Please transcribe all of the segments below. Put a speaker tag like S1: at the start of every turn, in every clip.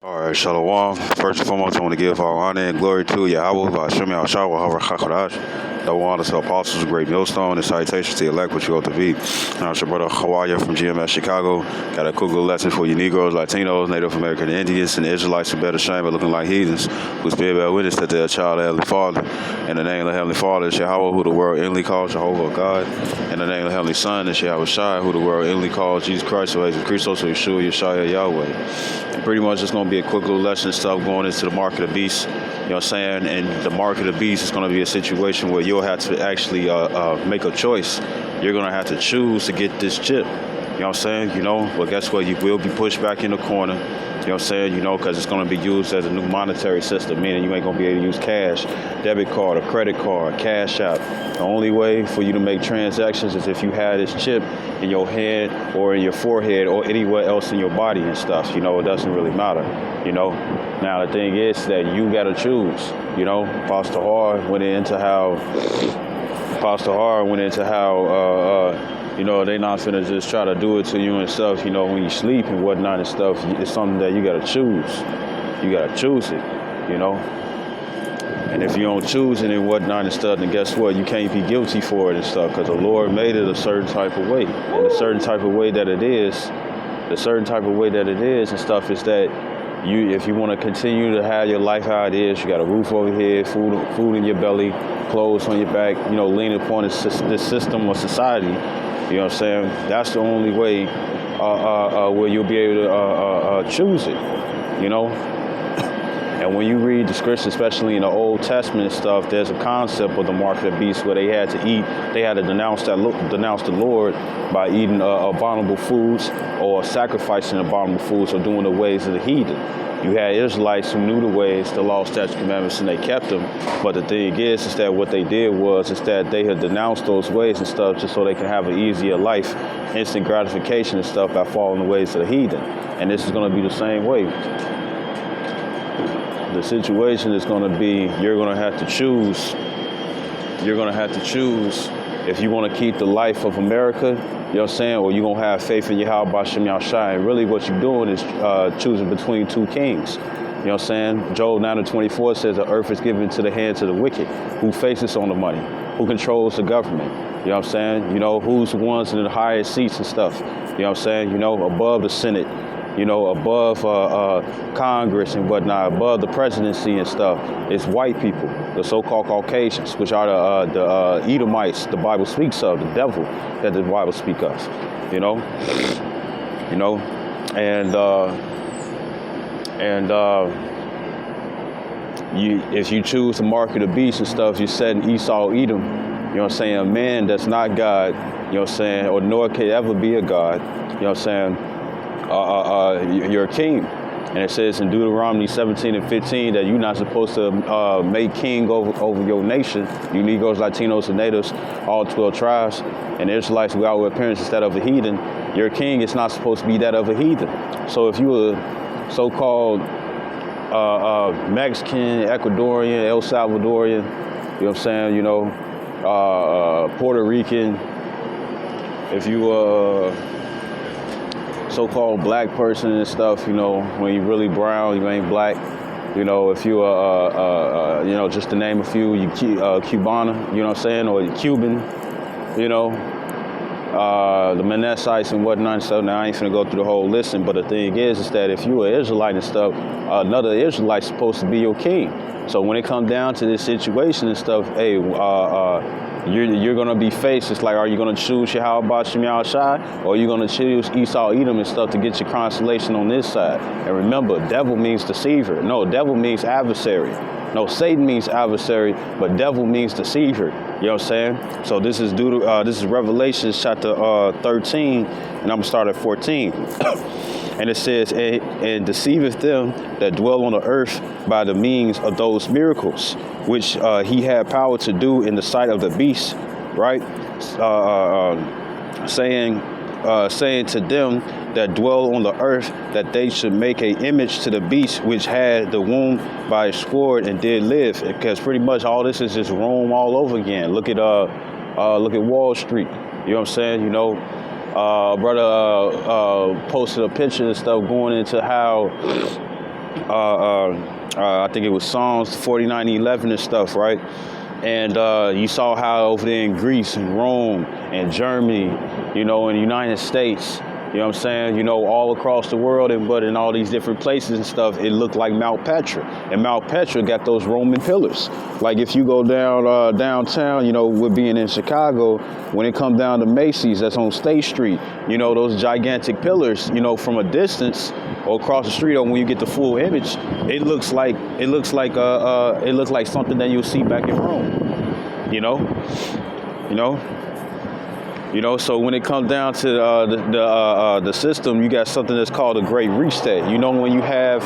S1: All right, Shalom. First and foremost, I want to give all honor and glory to Yahweh, Hashem Yahshua, HaRachakadash. Double honor to apostles, great millstone, and salutations to the elect, which you ought to be. Now, it's your brother Hawaii from GMS Chicago. Got a cool little lesson for you Negroes, Latinos, Native American Indians, and the Israelites who better shame but looking like heathens, who's being bear witness that they're a child of Heavenly Father. In the name of the Heavenly Father is Yahweh, who the world inly calls Jehovah God. In the name of the Heavenly Son is Yahweh Shai, who the world inly calls Jesus Christ, who is Christos, who Yeshua, Yeshua, Yahweh. Pretty much it's going to be a quick little lesson and stuff going into the market of beasts. You know what I'm saying? And the market of beasts is going to be a situation where you'll have to actually make a choice. You're going to have to choose to get this chip. You know what I'm saying? Well, guess what? You will be pushed back in the corner. You know what I'm saying? Because it's going to be used as a new monetary system, meaning you ain't going to be able to use cash, debit card, or credit card, cash out. The only way for you to make transactions is if you have this chip in your hand or in your forehead or anywhere else in your body and stuff. It doesn't really matter. Now the thing is that you got to choose. Pastor Hard went into how they not finna just try to do it to you and stuff, when you sleep and whatnot and stuff. It's something that you gotta choose. You gotta choose it, And if you don't choose it and whatnot and stuff, then guess what? You can't be guilty for it and stuff, because the Lord made it a certain type of way. And the certain type of way that it is, and stuff is that if you want to continue to have your life how it is, you got a roof over here, food in your belly, clothes on your back, leaning upon this system of society. You know what I'm saying? That's the only way where you'll be able to choose it, And when you read the scriptures, especially in the Old Testament and stuff, there's a concept of the market of beasts where they had to eat, they had to denounce the Lord by eating abominable foods or sacrificing abominable foods or doing the ways of the heathen. You had Israelites who knew the ways, the law, statutes, commandments, and they kept them. But the thing is that what they did is that they had denounced those ways and stuff just so they can have an easier life, instant gratification and stuff by following the ways of the heathen. And this is going to be the same way. The situation is going to be, you're going to have to choose. You're going to have to choose if you want to keep the life of America, you know what I'm saying, or you're going to have faith in Yahweh Bashem Yahshai. And really what you're doing is choosing between two kings. You know what I'm saying? Job 9:24 says the earth is given to the hands of the wicked, who faces on the money, who controls the government. You know what I'm saying? Who's the ones in the highest seats and stuff. You know what I'm saying? Above the Senate. Above Congress and whatnot, above the presidency and stuff, it's white people, the so-called Caucasians, which are the Edomites the Bible speaks of, the devil that the Bible speaks of, if you choose the market of beasts and stuff, you're setting Esau, Edom, a man that's not God, or nor can ever be a God, you're a king. And it says in Deuteronomy 17 and 15 that you're not supposed to make king over your nation, you Negroes, Latinos, and Natives, all 12 tribes, and the Israelites who outward appearance instead of a heathen. Your king is not supposed to be that of a heathen. So if you were so-called Mexican, Ecuadorian, El Salvadorian, Puerto Rican, if you so-called black person and stuff, when you really brown, you ain't black. If you just to name a few, you Cubana, or Cuban, the Mennonites and whatnot. So now I ain't finna go through the whole list. But the thing is that if you an Israelite and stuff, another Israelite's supposed to be your king. So when it comes down to this situation and stuff, hey, you're going to be faced. It's like, are you going to choose Yahweh Bashem Yahshai, or are you going to choose Esau, Edom and stuff to get your consolation on this side? And remember, devil means deceiver. No, devil means adversary. No, Satan means adversary, but devil means deceiver. You know what I'm saying? So this is Revelation chapter 13, and I'm going to start at 14. And it says, and deceiveth them that dwell on the earth by the means of those miracles, which he had power to do in the sight of the beast, right? Saying to them that dwell on the earth that they should make an image to the beast which had the wound by a sword and did live. Because pretty much all this is just Rome all over again. Look at Wall Street. You know what I'm saying? Brother posted a picture and stuff going into how I think it was Psalms 49:11 and stuff, right? And you saw how over there in Greece and Rome and Germany, you know, in the United States, you know what I'm saying, you know, all across the world, and but in all these different places and stuff, it looked like Mount Petra. And Mount Petra got those Roman pillars. Like if you go down downtown, you know, we're being in Chicago, when it comes down to Macy's, that's on State Street, you know, those gigantic pillars, you know, from a distance or across the street, or when you get the full image, it looks like something that you'll see back in Rome, you know, you know. You know, so when it comes down to the system, you got something that's called a Great Reset. You know, when you have,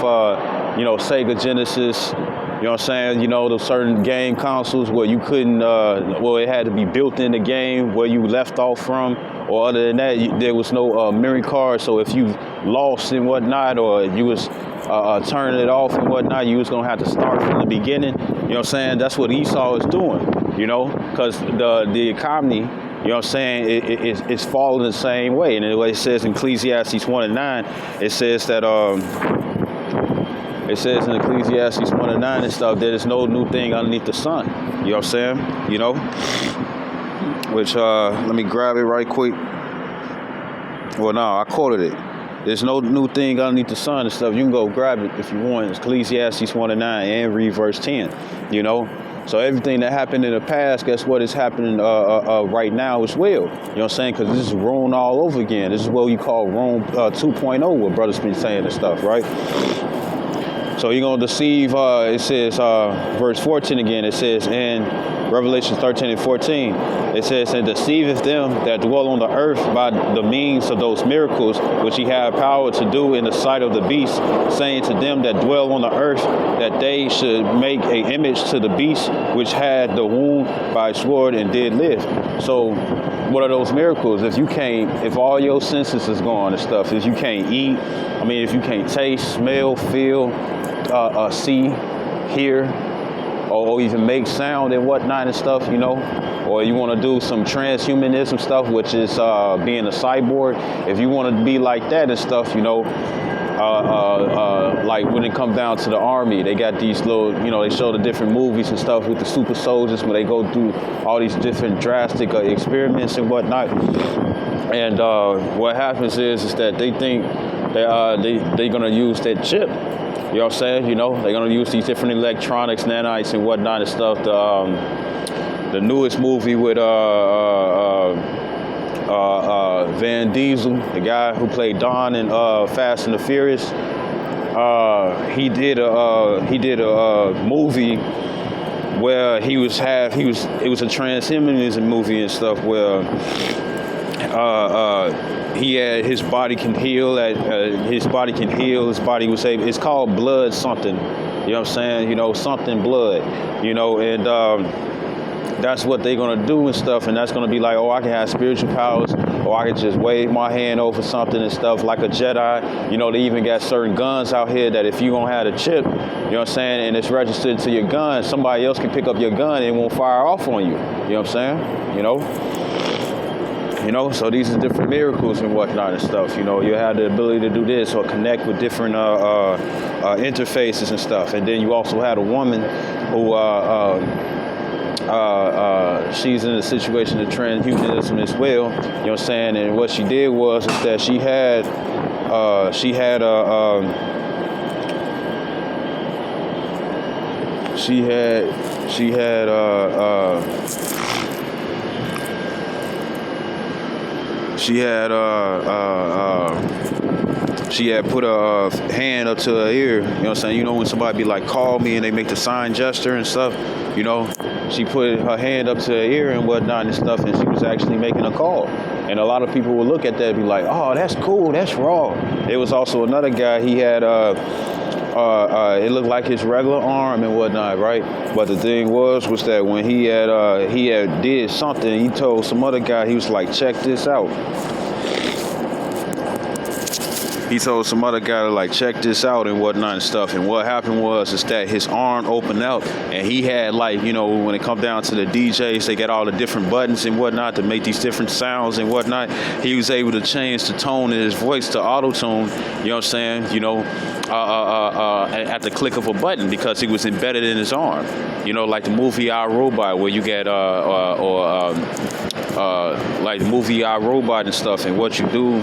S1: you know, Sega Genesis, you know what I'm saying, you know, those certain game consoles where you couldn't, well, it had to be built in the game where you left off from, or other than that, there was no memory card. So if you lost and whatnot, or you was turning it off and whatnot, you was gonna have to start from the beginning. You know what I'm saying? That's what Esau is doing, you know, because the economy, you know what I'm saying, it's falling the same way. And the way it says in Ecclesiastes 1:9, it says that, it says in Ecclesiastes 1:9 and stuff, that there's no new thing underneath the sun. You know what I'm saying? You know? Which, let me grab it right quick. Well, no, I quoted it. There's no new thing underneath the sun and stuff. You can go grab it if you want. It's Ecclesiastes 1:9 and read verse 10, you know? So everything that happened in the past, guess what is happening right now as well. You know what I'm saying? Because this is Rome all over again. This is what you call Rome 2.0, what brothers been saying and stuff, right? So you're going to deceive, it says, verse 14 again, it says in Revelation 13:14, it says, and deceiveth them that dwell on the earth by the means of those miracles which he had power to do in the sight of the beast, saying to them that dwell on the earth that they should make an image to the beast which had the wound by a sword and did live. So what are those miracles? If all your senses is gone and stuff, if you can't eat, I mean, if you can't taste, smell, feel, see, hear, or even make sound and whatnot and stuff, you know, or you want to do some transhumanism stuff, which is being a cyborg. If you want to be like that and stuff, you know, like when it comes down to the army, they got these little, you know, they show the different movies and stuff with the super soldiers where they go through all these different drastic experiments and whatnot. And what happens is that they think they're gonna use that chip. You know what I'm saying? You know, they're gonna use these different electronics, nanites, and whatnot and stuff. The newest movie with Van Diesel, the guy who played Don in Fast and the Furious, he did a movie where it was a transhumanism movie and stuff where he had his body can heal. His body was able. It's called blood something. You know what I'm saying? You know, something blood. You know, and that's what they're gonna do and stuff. And that's gonna be like, oh, I can have spiritual powers, or I can just wave my hand over something and stuff like a Jedi. You know, they even got certain guns out here that if you gonna have a chip, you know what I'm saying, and it's registered to your gun, somebody else can pick up your gun and it won't fire off on you. You know what I'm saying? You know. You know, so these are different miracles and whatnot and stuff. You know, you have the ability to do this or connect with different interfaces and stuff. And then you also had a woman who she's in a situation of transhumanism as well. You know what I'm saying? And what she did was is that she had put a hand up to her ear, you know what I'm saying? You know when somebody be like, call me, and they make the sign gesture and stuff, you know? She put her hand up to her ear and whatnot and stuff, and she was actually making a call. And a lot of people would look at that and be like, oh, that's cool, that's raw. There was also another guy, he had, it looked like his regular arm and whatnot, right? But the thing was that when he had did something, he told some other guy, he was like, check this out. he told some other guy to like check this out and whatnot and stuff. And what happened was is that his arm opened up, and he had like, you know, when it come down to the DJs, they got all the different buttons and whatnot to make these different sounds and whatnot. He was able to change the tone in his voice to auto tune. You know what I'm saying? You know, at the click of a button, because he was embedded in his arm. You know, like the movie I, Robot, where you get like the movie I, Robot and stuff, and what you do.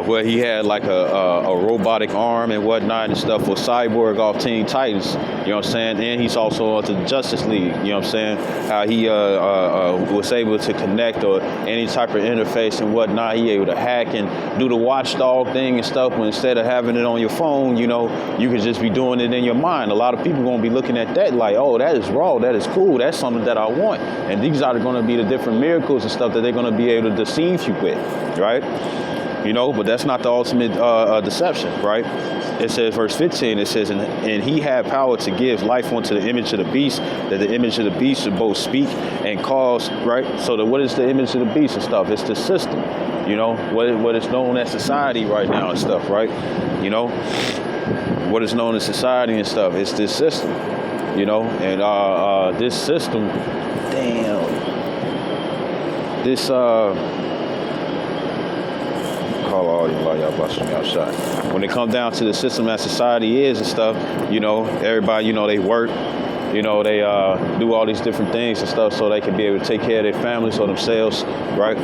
S1: Where he had like a robotic arm and whatnot and stuff for Cyborg off Teen Titans, you know what I'm saying? And he's also on the Justice League, you know what I'm saying? How he was able to connect or any type of interface and whatnot. He able to hack and do the watchdog thing and stuff, but instead of having it on your phone, you know, you could just be doing it in your mind. A lot of people gonna be looking at that like, oh, that is raw, that is cool, that's something that I want. And these are gonna be the different miracles and stuff that they're gonna be able to deceive you with, right? You know, but that's not the ultimate deception, right? It says, verse 15, it says, and he had power to give life unto the image of the beast, that the image of the beast should both speak and cause, right? So what is the image of the beast and stuff? It's the system, you know, what is known as society right now and stuff, right? You know, what is known as society and stuff, it's this system, you know, and this system, this, when it comes down to the system that society is and stuff, you know, everybody, you know, they work, you know, they do all these different things and stuff so they can be able to take care of their families or themselves, right?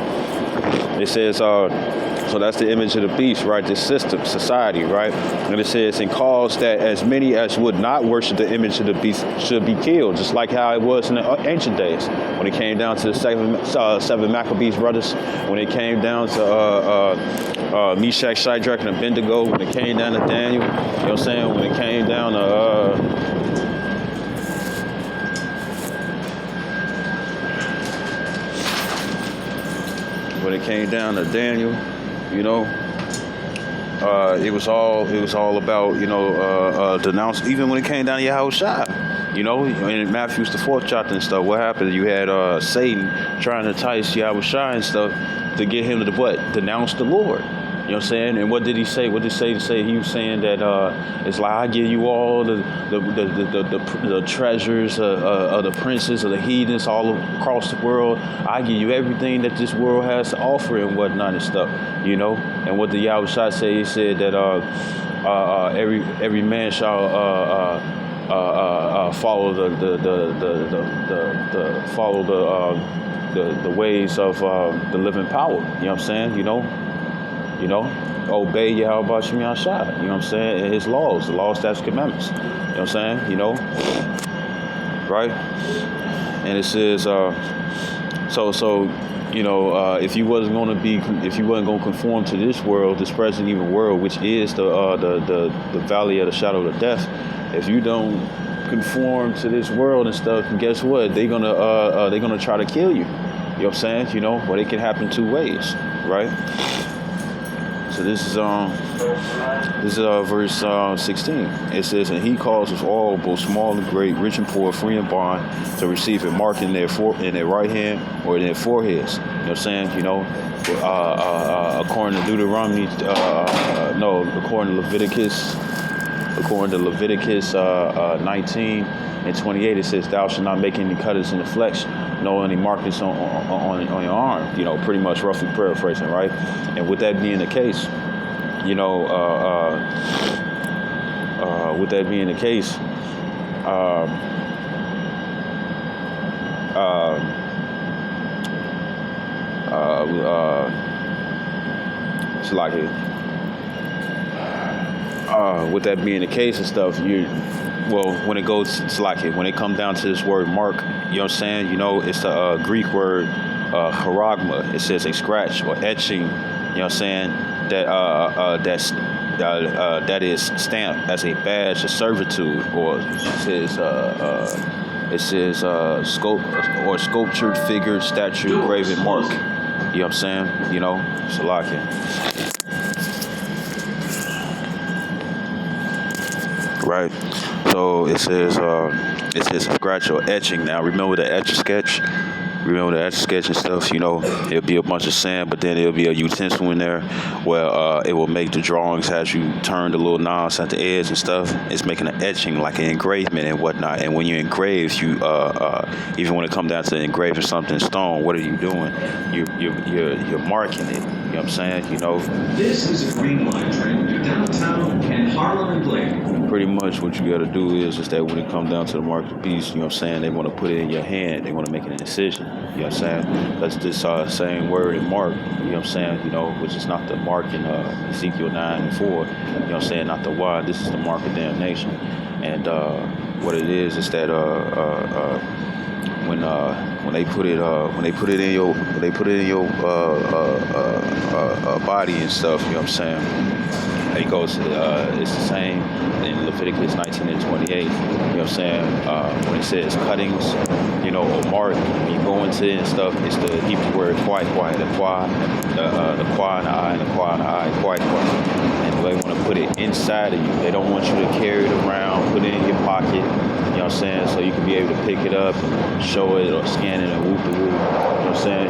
S1: It says, so that's the image of the beast, right? This system, society, right? And it says, and cause that as many as would not worship the image of the beast should be killed, just like how it was in the ancient days. When it came down to the seven Maccabees brothers, when it came down to Meshach, Shadrach, and Abednego, when it came down to Daniel, you know what I'm saying? When it came down to Daniel, you know, it was all about, you know, denounce. Even when it came down to Yahushua, you know, in Matthew's the 4th chapter and stuff, what happened? You had Satan trying to entice Yahushua and stuff to get him to what? Denounce the Lord. You know what I'm saying? And what did he say? What did he say? He was saying that it's like, I give you all the treasures of the princes of the heathens all across the world. I give you everything that this world has to offer and whatnot and stuff. You know. And what the Yahushua say? He said that every man shall follow the ways of the living power. You know what I'm saying? You know, obey Yahweh Shem Yahshua, you know what I'm saying, and his laws, the laws, statutes, commandments, you know what I'm saying, you know, right? And it says, so you know, if you wasn't going to conform to this world, this present evil world, which is the valley of the shadow of death, if you don't conform to this world and stuff, and guess what? They're gonna try to kill you. You know what I'm saying? You know, well, it can happen two ways, right? So this is verse 16. It says, and he causes all, both small and great, rich and poor, free and bond, to receive a mark in their right hand or in their foreheads. You know what I'm saying? You know, according to Deuteronomy, according to Leviticus 19 and 28, it says, thou shalt not make any cutters in the flesh, nor any markings on your arm. You know, pretty much roughly paraphrasing, right? And with that being the case, you know, it's like it. With that being the case and stuff, when it goes, it's like it. When it comes down to this word mark, you know what I'm saying? You know, it's the Greek word charagma. It says a scratch or etching. You know what I'm saying? That is stamped as a badge of servitude, or it says sculptured, figured, statue, graven mark. You know what I'm saying? You know, Salakia. Right, so it says scratch or etching. Now remember the etch a sketch. remember the Etch-a-Sketch and stuff, it'll be a bunch of sand, but then it'll be a utensil in there where it will make the drawings as you turn the little knobs at the edge and stuff. It's making an etching, like an engravement and whatnot. And when you engrave, even when it comes down to engraving something in stone, what are you doing? You're marking it. You know what I'm saying?
S2: This is a green line train to downtown and Harlem and Blake.
S1: Pretty much what you got to do is that when it comes down to the mark of the beast, they want to put it in your hand. They want to make an incision. You know what I'm saying? That's this same word in Mark, which is not the mark in Ezekiel 9 and 4. You know what I'm saying? Not the Y. This is the mark of damnation. And what it is that when they put it in your body and stuff, you know what I'm saying? It goes, it's the same in Leviticus 19 and 28, you know what I'm saying? When it says cuttings, or mark, when you go into it and stuff, it's the Hebrew word kwai, the kwa and the I, and the kwa and the I, kwai. And they want to put it inside of you. They don't want you to carry it around, put it in your pocket, you know what I'm saying? So you can be able to pick it up, show it, or scan it and whoop-de-whoop, you know what I'm saying?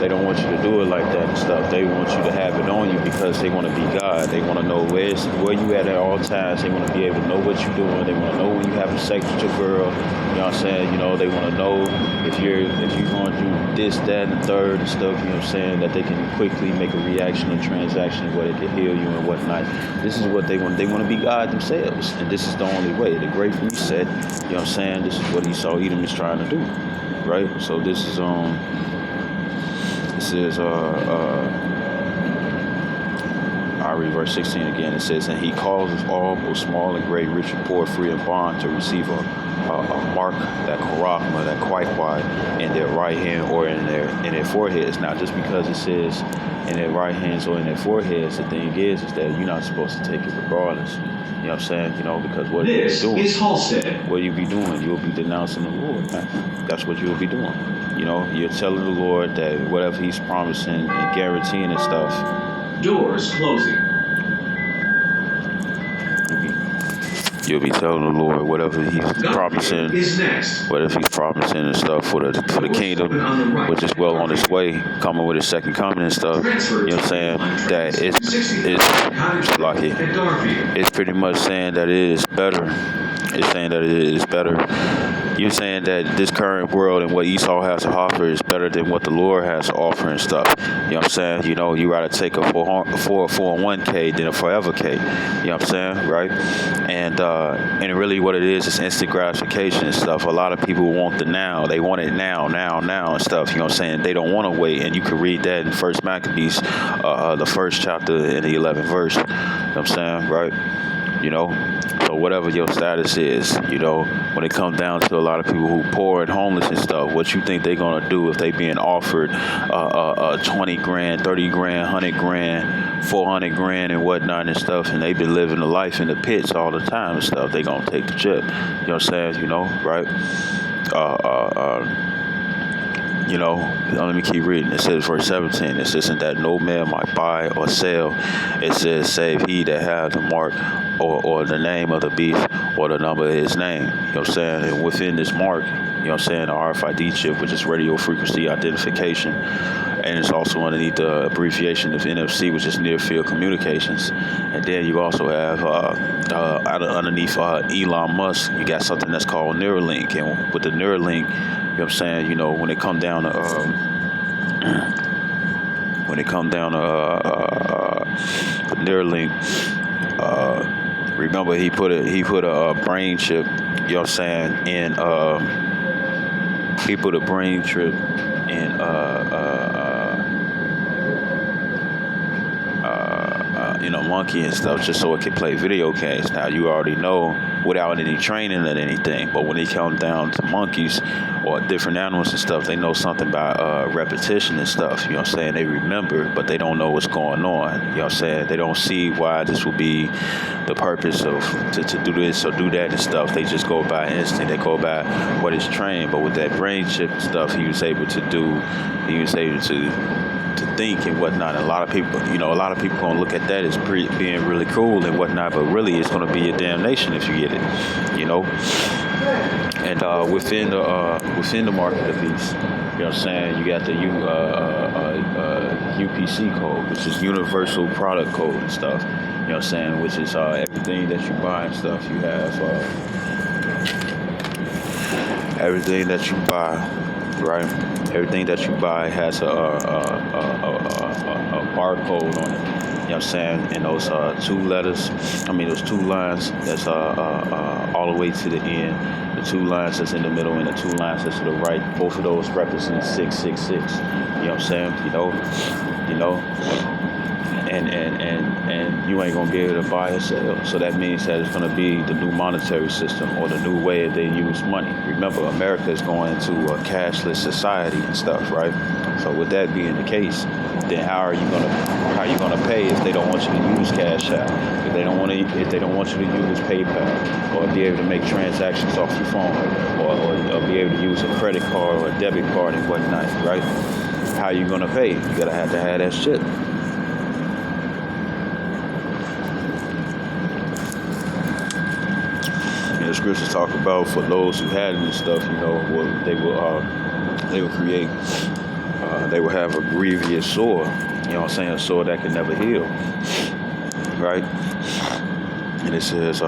S1: They don't want you to do it like that and stuff. They want you to have it on you because they want to be God. They want to know where you at all times. They want to be able to know what you're doing. They want to know when you're having sex with your girl. You know what I'm saying? They want to know if you're going through this, that, and the third and stuff. You know what I'm saying? That they can quickly make a reaction or transaction where they can heal you and whatnot. This is what they want. They want to be God themselves, and this is the only way. The great reset. You know what I'm saying? This is what Esau Edom is trying to do, right? So this is I read verse 16 again. It says, and he causes all, both small and great, rich and poor, free and bond, to receive a mark, that karachma, that kwai, in their right hand or in their foreheads. Now, just because it says in their right hands or in their foreheads, the thing is that you're not supposed to take it regardless. You know what I'm saying? Because what you're doing
S2: is Halstead.
S1: What you'll be doing, you'll be denouncing the Lord, man. That's what you'll be doing. You're telling the Lord that whatever he's promising and guaranteeing and stuff.
S2: Doors closing.
S1: You'll be telling the Lord whatever he's promising.
S2: Is next.
S1: Whatever he's promising and stuff for the kingdom, which is well on its way, coming with his second coming and stuff. You know what I'm saying? That it's lucky. It's pretty much saying that it is better. It's saying that it is better. You're saying that this current world and what Esau has to offer is better than what the Lord has to offer and stuff. You know what I'm saying? You rather take a 401k than a forever K. You know what I'm saying? Right? And really what it is instant gratification and stuff. A lot of people want the now. They want it now and stuff. You know what I'm saying? They don't want to wait. And you can read that in First Maccabees, the first chapter in the 11th verse. You know what I'm saying? Right? So whatever your status is, when it comes down to a lot of people who poor and homeless and stuff, what you think they're going to do if they being offered 20 grand, 30 grand, 100 grand, 400 grand and whatnot and stuff, and they've been living the life in the pits all the time and stuff, they going to take the chip. You know what I'm saying? Right? Let me keep reading. It says verse 17, it says, and that no man might buy or sell, it says, save he that have the mark or the name of the beast or the number of his name. You know what I'm saying? And within this mark, you know what I'm saying, the RFID chip, which is radio frequency identification, and it's also underneath the abbreviation of NFC, which is near field communications. And then you also have underneath Elon Musk, you got something that's called Neuralink. And with the Neuralink, you know what I'm saying, when it come down to Neuralink, remember he put a brain chip, you know what I'm saying, in he put a brain chip in monkey and stuff, just so it can play video games. Now you already know without any training or anything, but when they come down to monkeys or different animals and stuff, they know something about repetition and stuff. You know what I'm saying? They remember, but they don't know what's going on. You know what I'm saying? They don't see why this will be the purpose of to do this or do that and stuff. They just go by instinct. They go by what is trained. But with that brain chip and stuff, he was able to to think and whatnot. And a lot of people, a lot of people gonna look at that as being really cool and whatnot, but really it's gonna be your damnation if you get it, And within the mark of the beast, what I'm saying, you got the UPC code, which is Universal Product Code and stuff. What I'm saying, which is everything that you buy and stuff. You have everything that you buy, right? Everything that you buy has a barcode on it. You know what I'm saying? And those those 2 lines that's all the way to the end. The 2 lines that's in the middle and the 2 lines that's to the right. Both of those represent 666. You know what I'm saying? And you ain't gonna be able to buy or sell. So that means that it's gonna be the new monetary system or the new way they use money. Remember, America is going into a cashless society and stuff, right? So with that being the case, then how are you gonna pay if they don't want you to use Cash App? If they don't want you to use PayPal or be able to make transactions off your phone or be able to use a credit card or a debit card and whatnot, right? How are you gonna pay? You gotta have to have that shit. The scriptures talk about for those who had it and stuff, they will create, they will have a grievous sore, a sore that can never heal, right? And it says,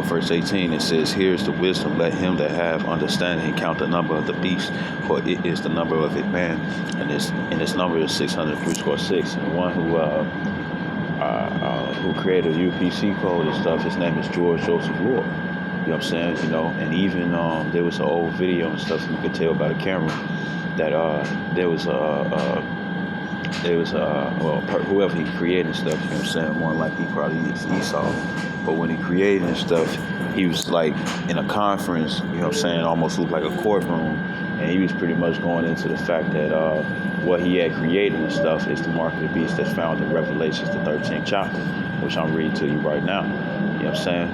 S1: verse 18, it says, "Here's the wisdom, let him that have understanding count the number of the beast, for it is the number of a man, and its number is 666. And the one who created a UPC code and stuff, his name is George Joseph Lord. You know what I'm saying? And even there was an old video and stuff, you could tell by the camera that whoever he created and stuff, you know what I'm saying, more likely probably is Esau. But when he created and stuff, he was like in a conference, you know what I'm saying, almost looked like a courtroom, and he was pretty much going into the fact that what he had created and stuff is the mark of the beast that's found in Revelations, the 13th chapter, which I'm reading to you right now. You know what I'm saying?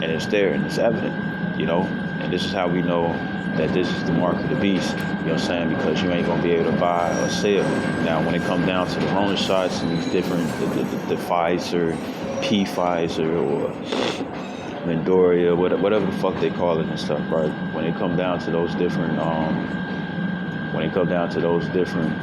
S1: And it's there and it's evident, and this is how we know that this is the mark of the beast, you know what I'm saying, because you ain't gonna be able to buy or sell. Now, when it comes down to the Rona shots and these different, the Pfizer, Pfizer, or Mendoria, whatever the fuck they call it and stuff, right? When it come down to those different, when it come down to those different,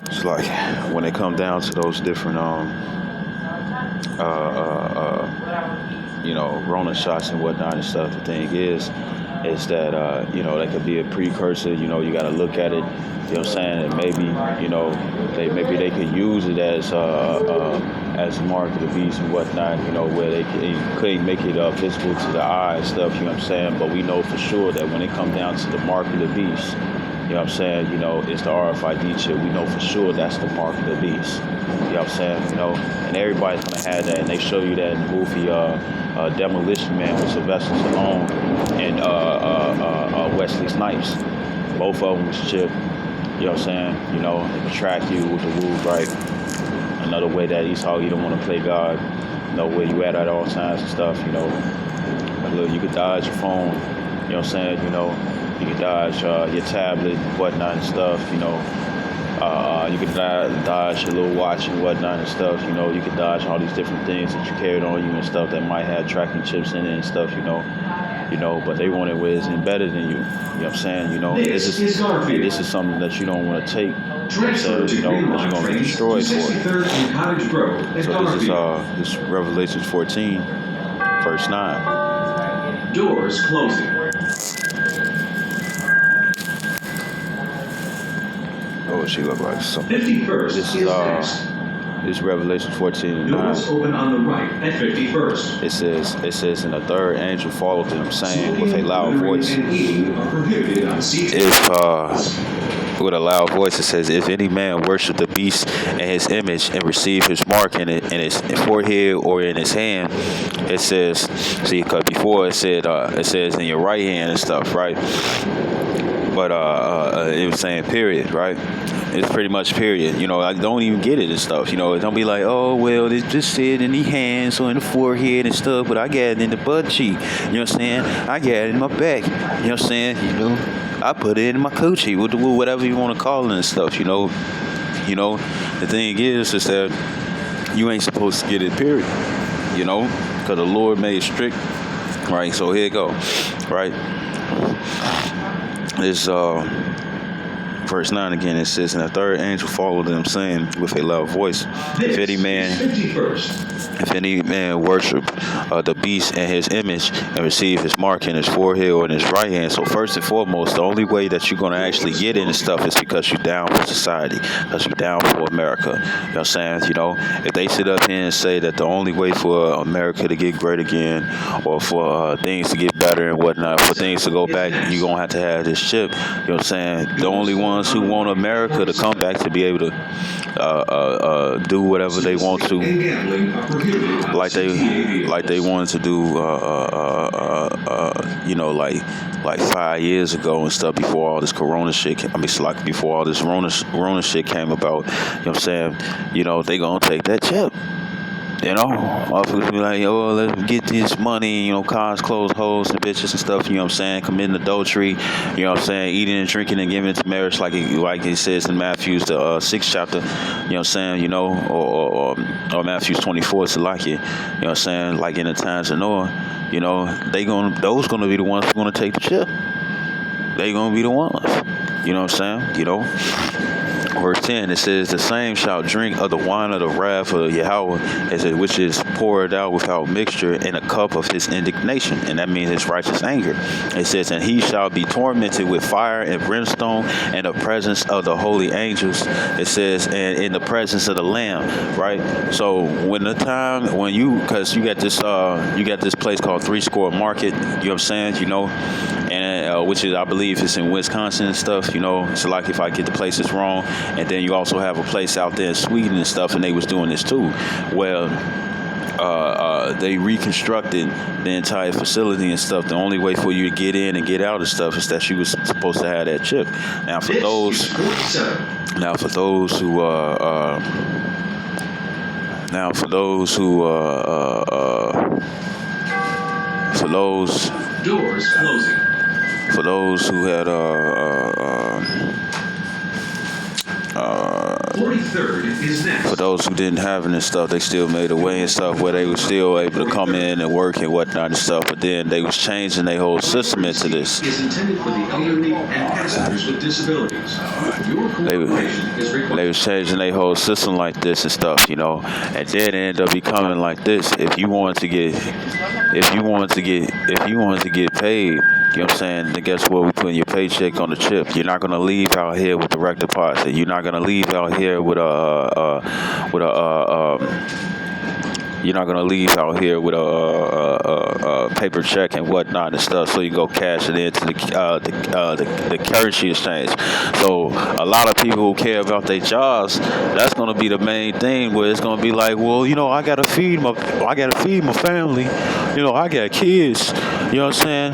S1: it's like when it come down to those different, Rona shots and whatnot and stuff. The thing is that that could be a precursor. You got to look at it. You know what I'm saying? And maybe they could use it as a mark of the beast and whatnot. Where they couldn't make it visible to the eye and stuff. You know what I'm saying? But we know for sure that when it comes down to the mark of the beast, you know what I'm saying? It's the RFID chip. We know for sure that's the mark of the beast. You know what I'm saying? And everybody's gonna have that, and they show you that in the movie Demolition Man with Sylvester Stallone and Wesley Snipes. Both of them was chipped. You know what I'm saying? They can track you with the rules, right? Another way that Esau, you don't want to play God, where you at all times and stuff, Like, look, you could dodge your phone, you know what I'm saying, you could dodge your tablet, whatnot and stuff, you could dodge your little watch and whatnot and stuff, you could dodge all these different things that you carried on you and stuff that might have tracking chips in it and stuff, but they want it where it's embedded in you. You know what I'm saying? This is something that you don't want to take.
S2: Transfer to
S1: that you're going to be destroyed for it.
S2: 63rd and Cottage Grove.
S1: So this is Revelation 14, verse 9.
S2: Doors closing.
S1: Oh, she look like something.
S2: 51st
S1: This
S2: is next.
S1: This is Revelation 14 and 9.
S2: Doors open on the right at 51st.
S1: It says, and the third angel followed them, saying with a loud voice, with a loud voice, it says, if any man worship the beast and his image and receive his mark in his forehead or in his hand, it says, see, because before it says in your right hand and stuff, right? But it was saying period, right? It's pretty much period. I don't even get it and stuff. Don't be like, oh, well, it's just said in the hands or in the forehead and stuff, but I got it in the butt cheek. You know what I'm saying? I got it in my back. You know what I'm saying? I put it in my coochie, whatever you want to call it and stuff. The thing is that you ain't supposed to get it, period. Because the Lord made it strict. Right, so here you go. Right. This verse 9 again, it says, and the third angel followed them, saying with a loud voice, if any man worship the beast and his image and receive his mark in his forehead or in his right hand. So first and foremost, the only way that you're going to actually get into stuff is because you're down for society, because you're down for America. You know what I'm saying? If they sit up here and say that the only way for America to get great again, or for things to get better and whatnot, for things to go back, you're going to have this chip. You know what I'm saying? The only ones who want America to come back to be able to do whatever they want to, like they wanted to do, like 5 years ago and stuff, before all this Corona shit. Before all this Rona shit came about. You know what I'm saying? They gonna take that chip. Motherfuckers be like, yo, let's get this money, cars, clothes, hoes, and bitches and stuff, you know what I'm saying, committing adultery, you know what I'm saying, eating and drinking and giving it to marriage, like it says in Matthew, the 6th chapter, you know what I'm saying, or Matthew 24, it's like it, you know what I'm saying, like in the times of Noah, those gonna be the ones who gonna take the chip. They gonna be the ones, you know what I'm saying, Verse 10, it says, the same shall drink of the wine of the wrath of Yahweh, which is poured out without mixture in a cup of his indignation. And that means his righteous anger. It says, and he shall be tormented with fire and brimstone in the presence of the holy angels. It says, and in the presence of the Lamb, right? So because you got this place called Three Score Market, you know what I'm saying, and which is, I believe, it's in Wisconsin and stuff, it's like, if I get the places wrong. And then you also have a place out there in Sweden and stuff, and they was doing this too. Well, they reconstructed the entire facility and stuff. The only way for you to get in and get out of stuff is that you was supposed to have that chip. Now, for those
S2: Doors closing.
S1: For those who had
S2: 43rd is next.
S1: For those who didn't have it and stuff, they still made a way and stuff where they were still able to come in and work and whatnot and stuff. But then they was changing their whole system into this.
S2: Is intended for the elderly and passengers with disabilities. Your cooperation is required. They
S1: was changing their whole system like this and stuff, and then it ended up becoming like this. If you wanted to get paid. You know what I'm saying? Then guess what? We putting your paycheck on the chip. You're not gonna leave out here with the wreck deposit. You're not gonna leave out here with you're not gonna leave out here with a paper check and whatnot and stuff, so you go cash it into the currency exchange. So a lot of people who care about their jobs, that's gonna be the main thing. Where it's gonna be like, well, I gotta feed my family. I got kids. You know what I'm saying?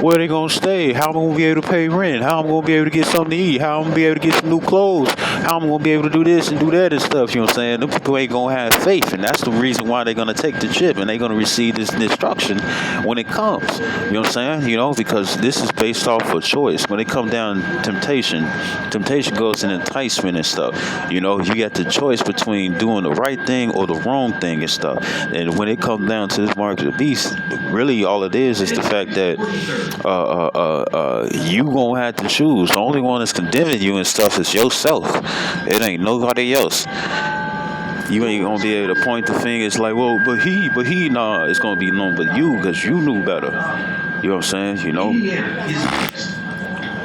S1: Where they gonna stay? How am I gonna be able to pay rent? How am I gonna be able to get something to eat? How am I gonna be able to get some new clothes? How am I gonna be able to do this and do that and stuff? You know what I'm saying? Them people ain't gonna have faith, and that's the reason why they're gonna take the chip and they're gonna receive this destruction when it comes. You know what I'm saying? Because this is based off of choice. When it comes down to temptation goes in enticement and stuff. You got the choice between doing the right thing or the wrong thing and stuff. And when it comes down to this mark of the beast, really all it is the fact that you gonna have to choose. The only one that's condemning you and stuff is yourself. It ain't nobody else. You ain't gonna be able to point the fingers like, well, but he, nah, it's gonna be none but you, because you knew better. You know what I'm saying?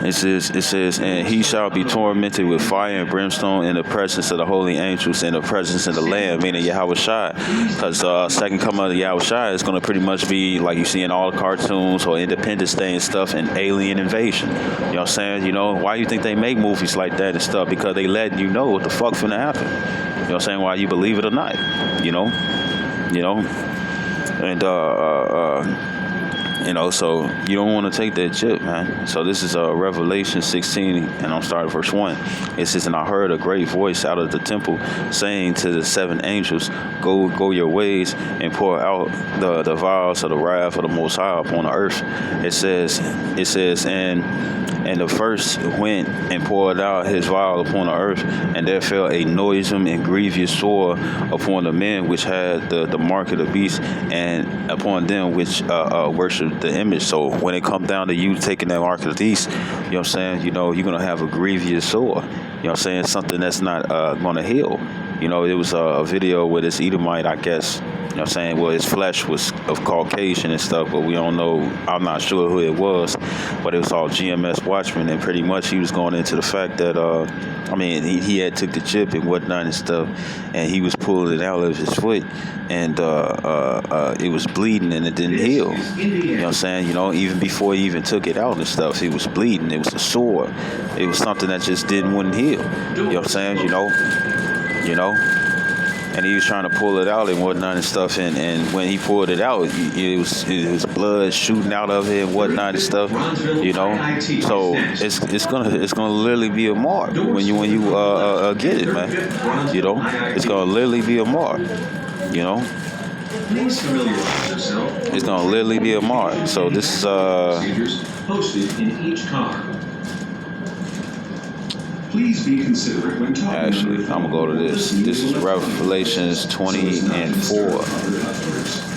S1: It says, and he shall be tormented with fire and brimstone in the presence of the holy angels, in the presence of the Lamb, meaning Yahweh Shai. Because second coming of the Yahweh Shai is going to pretty much be like you see in all the cartoons or Independence Day and stuff, and alien invasion. You know what I'm saying? Why you think they make movies like that and stuff? Because they letting you know what the fuck's finna happen. You know what I'm saying? Why you believe it or not? So you don't want to take that chip, man. So this is Revelation 16, and I'm starting verse 1. It says, "And I heard a great voice out of the temple saying to the seven angels, Go your ways and pour out the vials of the wrath of the Most High upon the earth." It says, and the first went and poured out his vial upon the earth, and there fell a noisome and grievous sword upon the men which had the mark of the beast, and upon them which worship the image. So when it comes down to you taking that mark of the beast, you know what I'm saying, you're going to have a grievous sword. You know what I'm saying? Something that's not going to heal. It was a video with this Edomite, I guess. You know what I'm saying? Well, his flesh was of Caucasian and stuff, but we don't know. I'm not sure who it was, but it was all GMS Watchman, and pretty much he was going into the fact that, he had took the chip and whatnot and stuff, and he was pulling it out of his foot, and it was bleeding and it didn't heal. You know what I'm saying? Even before he even took it out and stuff, it was bleeding. It was a sore. It was something that just wouldn't heal. You know what I'm saying? And he was trying to pull it out and whatnot and stuff, and when he pulled it out, it was blood shooting out of it and whatnot and stuff, So it's gonna literally be a mark when you get it, man. It's gonna literally be a mark.
S2: Please familiarize yourself.
S1: It's gonna literally be a mark. So this is
S2: procedures posted in each car. Please be considerate when talking.
S1: Actually, I'm gonna go to this. This is Revelations 20 and 4.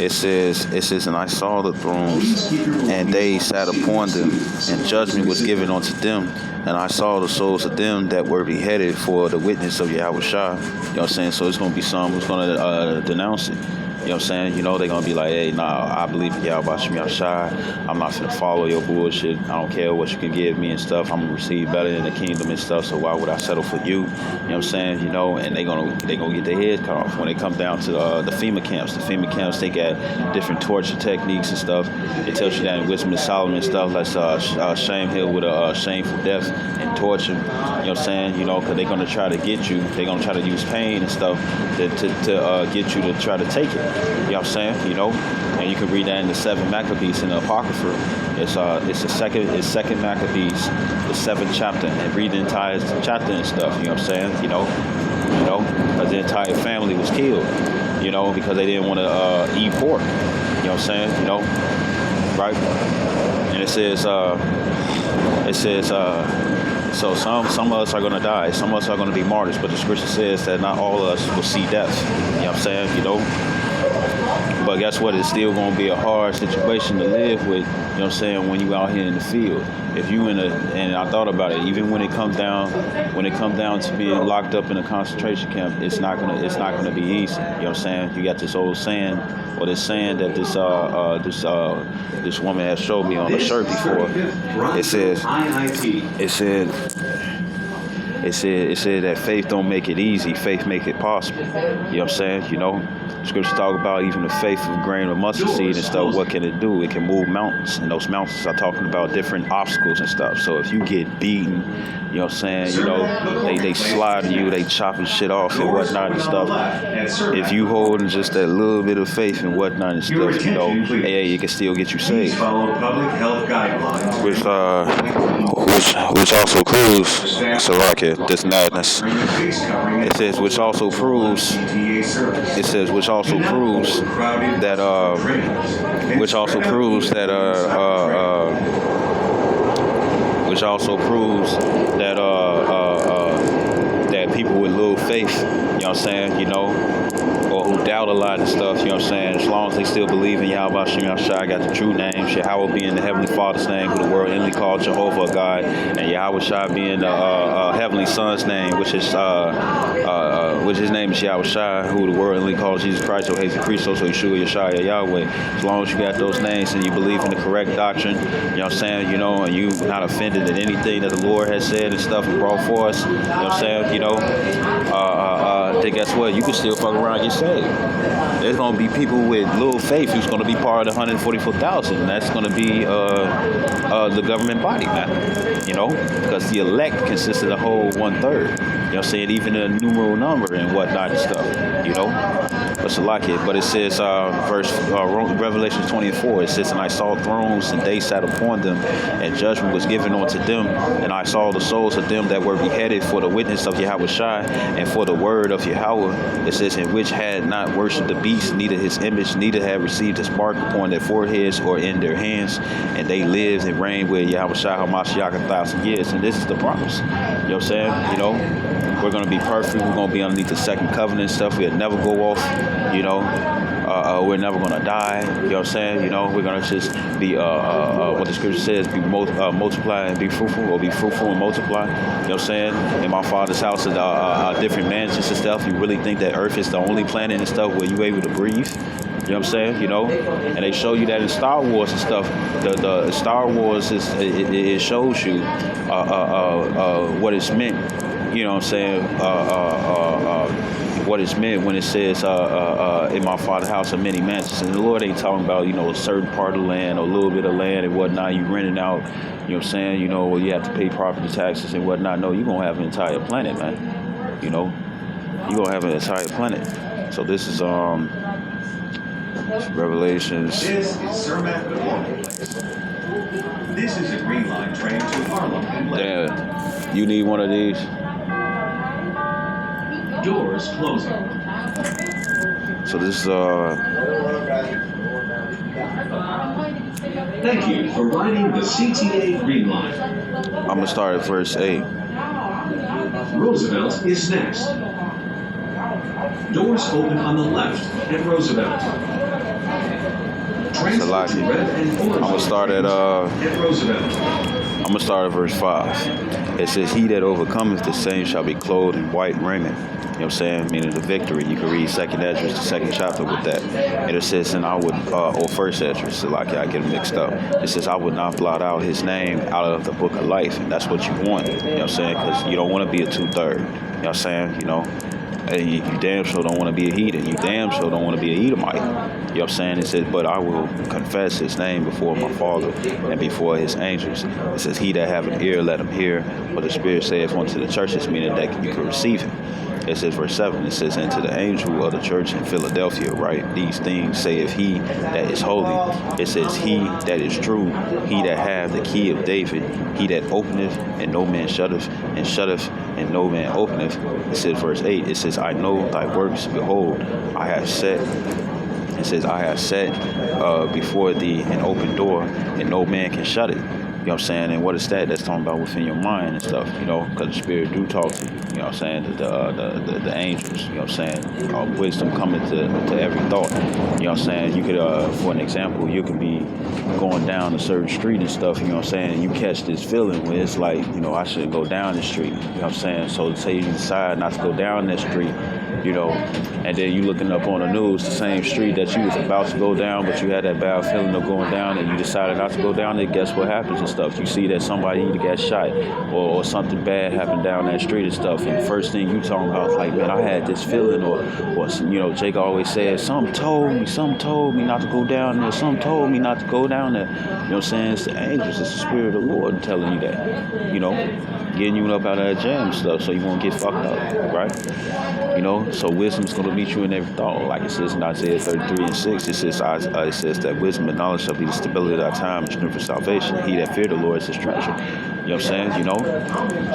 S1: It says, "And I saw the thrones, and they sat upon them, and judgment was given unto them. And I saw the souls of them that were beheaded for the witness of Yahweh Shai." You know what I'm saying? So it's gonna be some who's gonna denounce it. You know what I'm saying? They're going to be like, hey, nah, I believe in Yahweh Shem Shai. I'm not going to follow your bullshit. I don't care what you can give me and stuff. I'm going to receive better in the kingdom and stuff, so why would I settle for you? You know what I'm saying? And they're going to get their heads cut off when they come down to the FEMA camps. The FEMA camps, they got different torture techniques and stuff. It tells you that in Wisdom of Solomon and stuff, like Shame Hill with a shameful death and torture. You know what I'm saying? Because they're going to try to get you. They're going to try to use pain and stuff to get you to try to take it. You know what I'm saying? And you can read that in the 7 Maccabees in the Apocrypha. It's second Maccabees, the 7th chapter, and read the entire chapter and stuff. You know what I'm saying? Because the entire family was killed. Because they didn't want to eat pork. You know what I'm saying? Right? And it says. So some of us are going to die. Some of us are going to be martyrs. But the scripture says that not all of us will see death. You know what I'm saying? But guess what? It's still going to be a hard situation to live with, you know what I'm saying, when you out here in the field. If you and I thought about it, even when it comes down to being locked up in a concentration camp, it's not gonna be easy. You know what I'm saying? You got this old saying, or this saying that this woman has showed me on a shirt before. It said that faith don't make it easy, faith make it possible. You know what I'm saying? Scriptures talk about even the faith of a grain of mustard seed and stuff. What can it do? It can move mountains, and those mountains are talking about different obstacles and stuff. So if you get beaten, you know what I'm saying, they slide you, they chopping shit off and whatnot and stuff. If you holding just that little bit of faith and whatnot and stuff, it can still get you saved.
S2: Follow public health guidelines.
S1: Which also proves, this madness. It says, which also proves that people with little faith, you know what I'm saying, or who doubt a lot and stuff, you know what I'm saying, as long as they still believe in Yahweh Shem Shai, got the true name, Yahweh being the Heavenly Father's name, who the world inly called Jehovah God, and Yahweh Shai being the Heavenly Son's name, which his name is Yahweh Shai, who the world inly calls Jesus Christ, or Jesus Christos, or Yeshua, Yeshua, Yahweh. As long as you got those names and you believe in the correct doctrine, you know what I'm saying, and you not offended at anything that the Lord has said and stuff and brought for us, you know what I'm saying, then guess what? You can still fuck around and get saved. There's going to be people with little faith who's going to be part of the 144,000. And that's going to be the government body, man. Because the elect consists of the whole 1/3. You know what I'm saying? Even the numeral number and whatnot and stuff, But it says, Revelation 20:4, it says, and I saw thrones, and they sat upon them, and judgment was given unto them. And I saw the souls of them that were beheaded for the witness of Yahweh Shai, and for the word of Yahweh. It says, in which had not worshipped the beast, neither his image, neither had received his mark upon their foreheads or in their hands. And they lived and reigned with Yahweh Shai HaMashiach 1,000 years. And this is the promise. You know what I'm saying? You know, we're going to be perfect. We're going to be underneath the second covenant stuff. We'll never go off, you know. We're never going to die. You know what I'm saying? You know, we're going to just be, what the scripture says, be multiply and be fruitful, or be fruitful and multiply. You know what I'm saying? In my Father's house are different mansions and stuff. You really think that Earth is the only planet and stuff where you able to breathe? You know what I'm saying? You know, and they show you that in Star Wars and stuff. The Star Wars it shows you what it's meant. You know what I'm saying? What it's meant when it says in my Father's house are many mansions. And the Lord ain't talking about, you know, a certain part of land or a little bit of land and whatnot. You renting out, you know what I'm saying? You know, you have to pay property taxes and whatnot. No, you're going to have an entire planet, man. You know, you're going to have an entire planet. So this is Revelations.
S2: This is Cermak Performing Place. This is a Green Line train to Harlem and Lake.
S1: Yeah, you need one of these.
S2: Doors closing.
S1: So this is
S2: Thank you for riding the CTA Green Line.
S1: I'm gonna start at verse 8.
S2: Roosevelt is next. Doors open on the left at Roosevelt.
S1: Salaki. I'm gonna start at
S2: Roosevelt.
S1: I'm gonna start at verse 5. It says, "He that overcometh, the same shall be clothed in white raiment." You know what I'm saying? Meaning the victory. You can read 2nd Esdras, the 2nd chapter with that. And it says, and I would, or 1st Esdras, so like I get them mixed up. It says, I would not blot out his name out of the book of life. And that's what you want. You know what I'm saying? Because you don't want to be a 2/3. You know what I'm saying? You know? And you damn sure don't want to be a heathen. You damn sure don't want to be a Edomite. You know what I'm saying? It says, but I will confess his name before my Father and before his angels. It says, he that have an ear, let him hear what the Spirit saith unto the churches, meaning that you can receive him. It says, verse 7, it says, and to the angel of the church in Philadelphia, right? These things saith he that is holy. It says, he that is true, he that hath the key of David, he that openeth and no man shutteth, and shutteth and no man openeth. It says, verse 8, it says, I know thy works, behold, I have set. It says, I have set before thee an open door, and no man can shut it. You know what I'm saying? And what is that? That's talking about within your mind and stuff, you know, because the Spirit do talk to you. You know what I'm saying? The angels, you know what I'm saying? Wisdom coming to every thought. You know what I'm saying? You could, for an example, you could be going down a certain street and stuff, you know what I'm saying? And you catch this feeling where it's like, you know, I shouldn't go down the street. You know what I'm saying? So say you decide not to go down that street, you know, and then you looking up on the news, the same street that you was about to go down, but you had that bad feeling of going down, and you decided not to go down there. Guess what happens and stuff? You see that somebody either got shot or something bad happened down that street and stuff, and the first thing you talking about is like, man, I had this feeling, or you know, Jake always says, something told me not to go down there, something told me not to go down there. You know what I'm saying? It's the angels, it's the Spirit of the Lord telling you that, you know, getting you up out of that jam and stuff so you won't get fucked up, right? You know, so wisdom's going to meet you in every thought. Like it says in Isaiah 33:6, it says that wisdom and knowledge shall be the stability of our time and strength for salvation. He that fear the Lord is his treasure. You know what I'm saying? You know?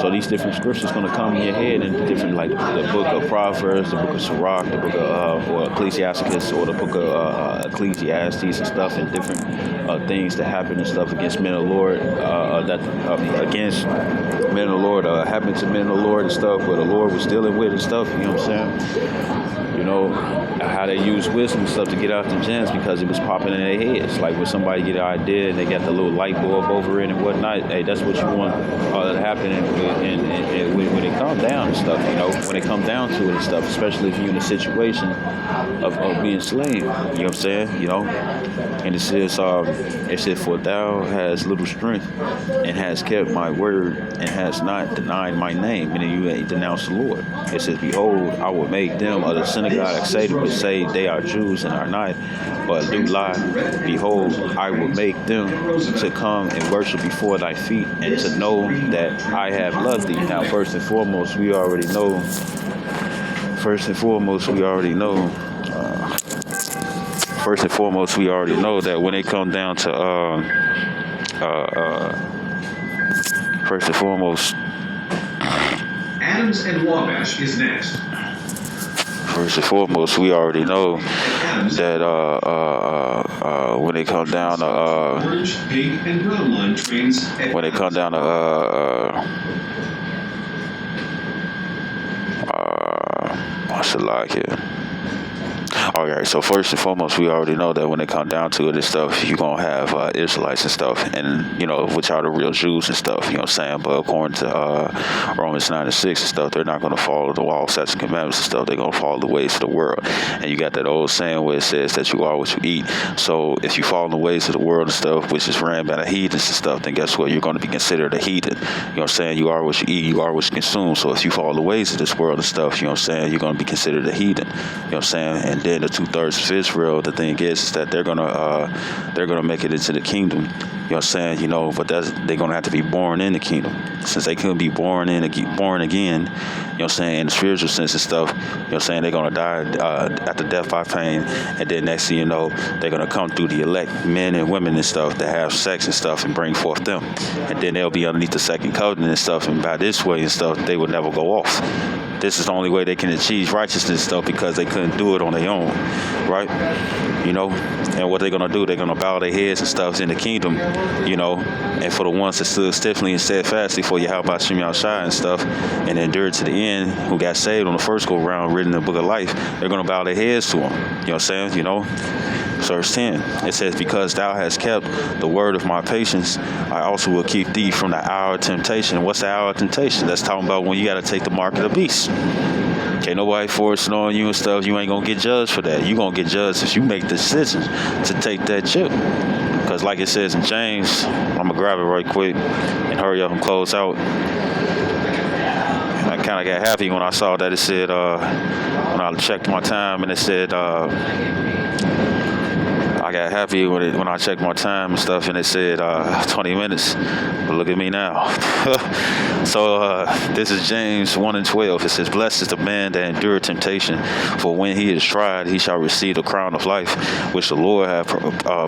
S1: So these different scriptures going to come in your head, and different, like the book of Proverbs, the book of Sirach, the book of or Ecclesiasticus, or the book of Ecclesiastes and stuff, and different things that happen and stuff against men of the Lord, against men of the Lord, happened to men of the Lord and stuff, where the Lord was dealing with and stuff, you know what I'm saying? You know, how they use wisdom and stuff to get out the gems because it was popping in their heads. Like when somebody get an idea and they got the little light bulb over it and whatnot, hey, that's what you want to happen and when it comes down and stuff, you know, when it comes down to it and stuff, especially if you're in a situation of being slain, you know what I'm saying, you know? And it says, for thou hast little strength and hast kept my word and hast not denied my name, meaning you ain't denounced the Lord. It says, behold, I will make them of the synagogue of Satan, which say they are Jews and are not, but do lie. Behold, I will make them to come and worship before thy feet, and to know that I have loved thee. Now, first and foremost, we already know. first and foremost, we already know that when it come down to first and foremost,
S2: Adams and Wabash is next.
S1: first and foremost, we already know that when it come down to
S2: Orange, pink, and brown line trains at
S1: when it come down to what's it like here? All right, so first and foremost, we already know that when it come down to it and stuff, you're going to have Israelites and stuff, and, which are the real Jews and stuff, you know what I'm saying? But according to Romans 9:6 and stuff, they're not going to follow the law, statutes, and commandments and stuff. They're going to follow the ways of the world. And you got that old saying where it says that you are what you eat. So if you follow the ways of the world and stuff, which is ran by the heathens and stuff, then guess what? You're going to be considered a heathen. You know what I'm saying? You are what you eat. You are what you consume. So if you follow the ways of this world and stuff, you know what I'm saying? You're going to be considered a heathen. You know what I'm saying? And then the 2/3 of Israel, the thing is that they're gonna make it into the kingdom. You know what I'm saying? But they're gonna have to be born in the kingdom. Since they couldn't be born again, you know what I'm saying, in the spiritual sense and stuff, you know what I'm saying, they're gonna die after death by pain, and then next thing you know, they're gonna come through the elect men and women and stuff that have sex and stuff and bring forth them. And then they'll be underneath the second covenant and stuff, and by this way and stuff, they will never go off. This is the only way they can achieve righteousness and stuff, because they couldn't do it on their own, right? And what they're going to do, they're going to bow their heads and stuff in the kingdom, and for the ones that stood stiffly and steadfastly for Yahweh Shem Yahushua and stuff, and endured to the end, who got saved on the first go round, written in the book of life, they're going to bow their heads to him. You know what I'm saying? Verse 10, it says, because thou hast kept the word of my patience, I also will keep thee from the hour of temptation. What's the hour of temptation? That's talking about when you got to take the mark of the beast. Can't nobody force it on you and stuff. You ain't going to get judged for that. You're going to get judged if you make the decision to take that chip. Because like it says in James, I'm going to grab it right quick and hurry up and close out. I kind of got happy when I saw that it said, when I checked my time and it said, I got happy when I checked my time and stuff, and it said 20 minutes. But look at me now. So this is James 1:12. It says, blessed is the man that endureth temptation, for when he is tried, he shall receive the crown of life, which the Lord hath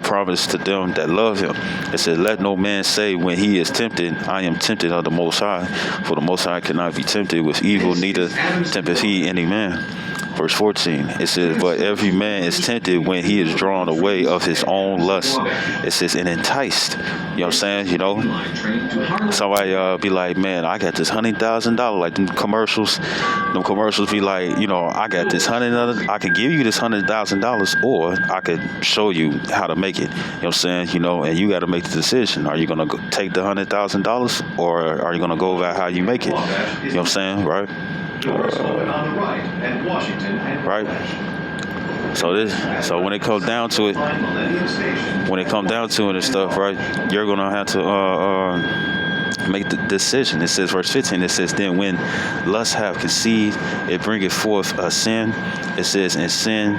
S1: promised to them that love him. It says, let no man say when he is tempted, I am tempted of the Most High, for the Most High cannot be tempted with evil, neither tempteth he any man. Verse 14, it says, but every man is tempted when he is drawn away of his own lust. It says, and enticed. You know what I'm saying? Somebody be like, man, I got this $100,000. Like them commercials be like, I got this I could give you this $100,000, or I could show you how to make it. You know what I'm saying? And you got to make the decision. Are you going to take the $100,000, or are you going to go about how you make it? You know what I'm saying? Right?
S2: Doors open on the right at Washington and
S1: right. So when it comes down to it, and stuff, right, you're gonna have to make the decision. It says, verse 15. It says, then when lust have conceived, it bringeth forth a sin. It says, and sin,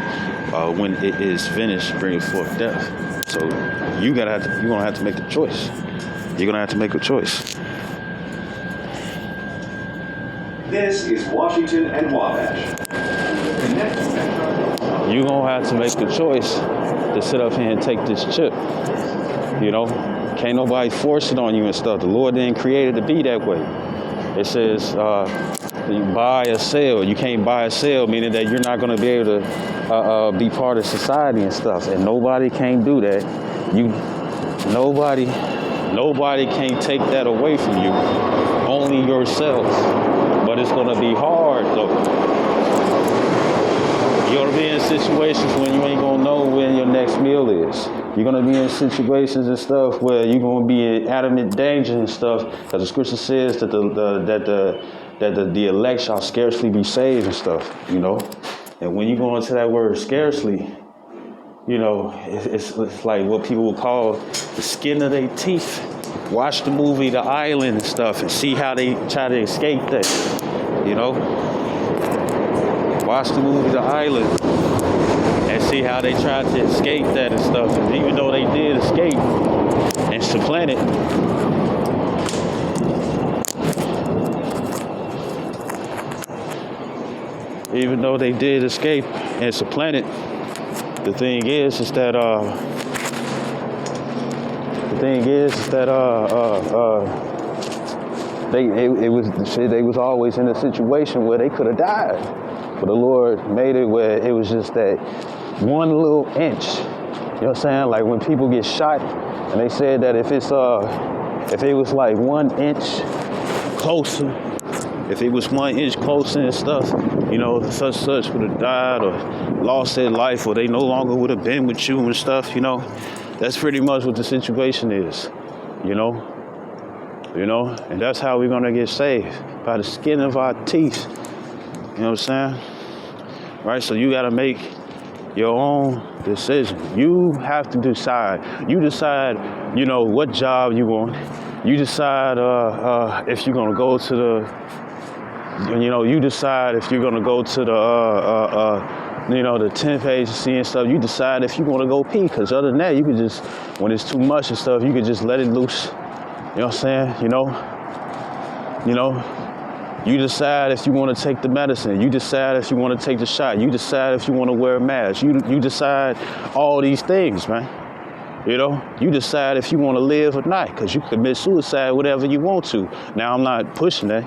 S1: when it is finished, bringeth forth death. So you're gonna have to make the choice. You're gonna have to make a choice.
S3: This is Washington and Wabash.
S1: You're going to have to make the choice to sit up here and take this chip. Can't nobody force it on you and stuff. The Lord didn't create it to be that way. It says you buy or sell. You can't buy or sell, meaning that you're not going to be able to be part of society and stuff. And nobody can do that. Nobody can take that away from you. Only yourself. But it's going to be hard, though. You're going to be in situations when you ain't going to know when your next meal is. You're going to be in situations and stuff where you're going to be in adamant danger and stuff. Because the scripture says that the elect shall scarcely be saved and stuff, And when you go into that word scarcely, it's like what people would call the skin of their teeth. Watch the movie The Island and stuff and see how they try to escape that, Watch the movie The Island and see how they tried to escape that and stuff. And even though they did escape and supplant it, the thing is that they was always in a situation where they could have died, but the Lord made it where it was just that one little inch. You know what I'm saying? Like when people get shot, and they said that if it was like 1 inch closer, if it was 1 inch closer and stuff, you know, such would have died or lost their life, or they no longer would have been with you and stuff, you know. That's pretty much what the situation is, you know, and that's how we're gonna get saved, by the skin of our teeth. You know what I'm saying? Right? So you gotta make your own decision. You have to decide. You decide, you know, what job you want. You decide if you're gonna go to the, you know, you decide if you're gonna go to the, you know, the temp agency and stuff. You decide if you want to go pee, because other than that, you could just, when it's too much and stuff, you could just let it loose. You know what I'm saying? You know, you decide if you want to take the medicine. You decide if you want to take the shot. You decide if you want to wear a mask. You decide all these things, man. You know, you decide if you want to live or not, because you commit suicide, whatever you want to. Now, I'm not pushing that,